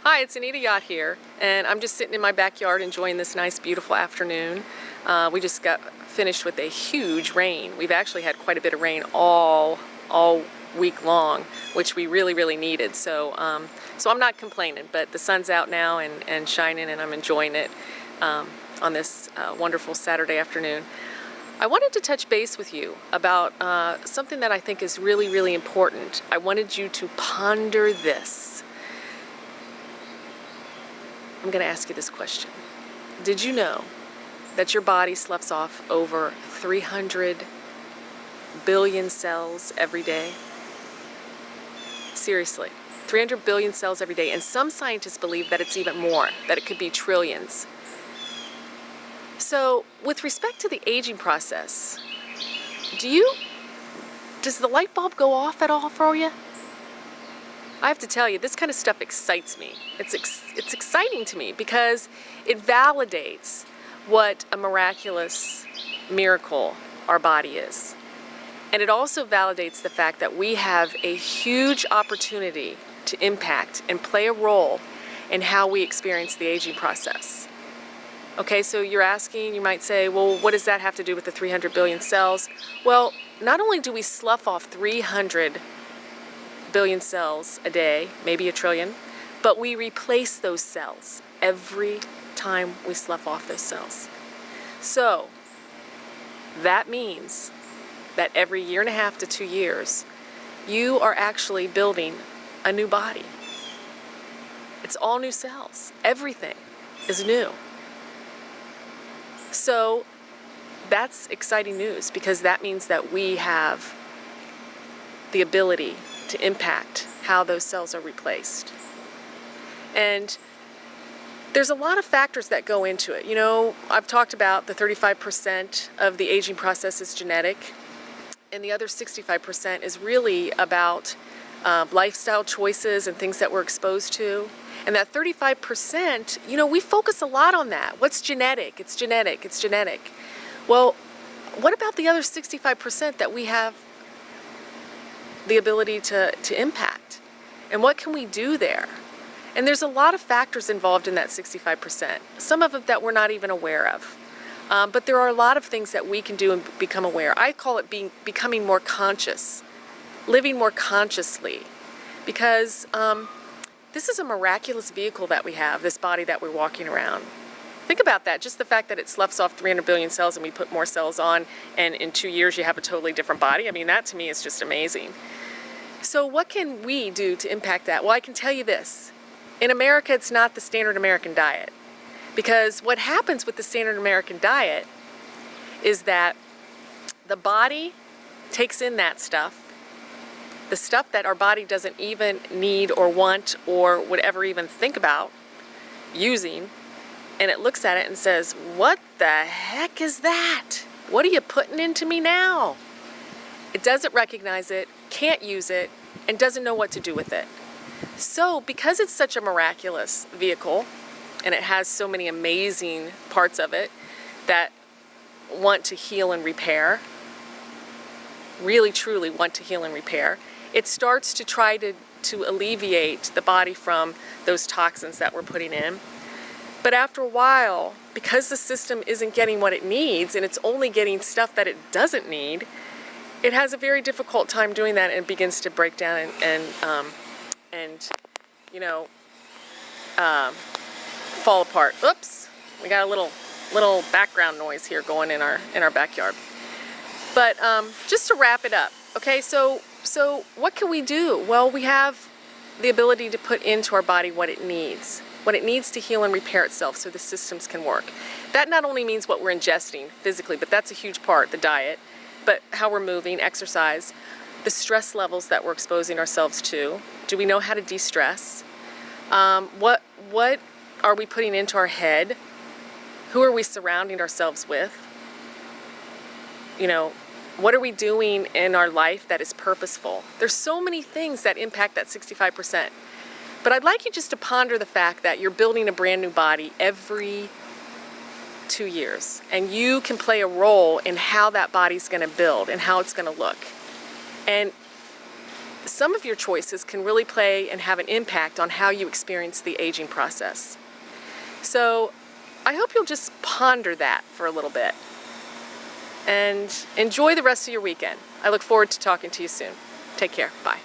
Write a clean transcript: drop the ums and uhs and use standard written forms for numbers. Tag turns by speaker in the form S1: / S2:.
S1: Hi, it's Anita Jagt here, and I'm just sitting in my backyard enjoying this nice, beautiful afternoon. We just got finished with a huge rain. We've actually had quite a bit of rain all week long, which we really needed. So I'm not complaining, but the sun's out now and shining, and I'm enjoying it on this wonderful Saturday afternoon. I wanted to touch base with you about something that I think is really important. I wanted you to ponder this. I'm going to ask you this question. Did you know that your body sloughs off over 300 billion cells every day? Seriously, 300 billion cells every day. And some scientists believe that it's even more, that it could be trillions. So with respect to the aging process, does the light bulb go off at all for you? I have to tell you, this kind of stuff excites me. It's exciting to me because it validates what a miraculous miracle our body is. And it also validates the fact that we have a huge opportunity to impact and play a role in how we experience the aging process. Okay, so you're asking, you might say, well, what does that have to do with the 300 billion cells? Well, not only do we slough off 300 billion cells a day, maybe a trillion, but we replace those cells every time we slough off those cells. So that means that every 1.5 to 2 years, you are actually building a new body. It's all new cells. Everything is new. So that's exciting news because that means that we have the ability to impact how those cells are replaced. And there's a lot of factors that go into it. You know, I've talked about the 35% of the aging process is genetic, and the other 65% is really about lifestyle choices and things that we're exposed to. And that 35%, you know, we focus a lot on that. What's genetic? It's genetic, it's genetic. Well, what about the other 65% that we have the ability to impact? And what can we do there? And there's a lot of factors involved in that 65%, some of them that we're not even aware of. But there are a lot of things that we can do and become aware. I call it becoming more conscious, living more consciously, because this is a miraculous vehicle that we have, this body that we're walking around. Think about that, just the fact that it sloughs off 300 billion cells and we put more cells on, and in 2 years you have a totally different body. I mean, that to me is just amazing. So what can we do to impact that? Well, I can tell you this. In America, it's not the standard American diet. Because what happens with the standard American diet is that the body takes in that stuff, the stuff that our body doesn't even need or want or would ever even think about using, and it looks at it and says, what the heck is that? What are you putting into me now? It doesn't recognize it, can't use it, and doesn't know what to do with it. So because it's such a miraculous vehicle, and it has so many amazing parts of it that want to heal and repair, really truly want to heal and repair, it starts to try to alleviate the body from those toxins that we're putting in. But after a while, because the system isn't getting what it needs and it's only getting stuff that it doesn't need, it has a very difficult time doing that, and it begins to break down and you know, fall apart. Oops, we got a little background noise here going in our backyard. But just to wrap it up, okay, so what can we do? Well, we have the ability to put into our body what it needs to heal and repair itself so the systems can work. That not only means what we're ingesting physically, but that's a huge part, the diet, but how we're moving, exercise, the stress levels that we're exposing ourselves to. Do we know how to de-stress? What are we putting into our head? Who are we surrounding ourselves with? You know, what are we doing in our life that is purposeful? There's so many things that impact that 65%. But I'd like you just to ponder the fact that you're building a brand new body every 2 years. And you can play a role in how that body's going to build and how it's going to look. And some of your choices can really play and have an impact on how you experience the aging process. So I hope you'll just ponder that for a little bit and enjoy the rest of your weekend. I look forward to talking to you soon. Take care. Bye.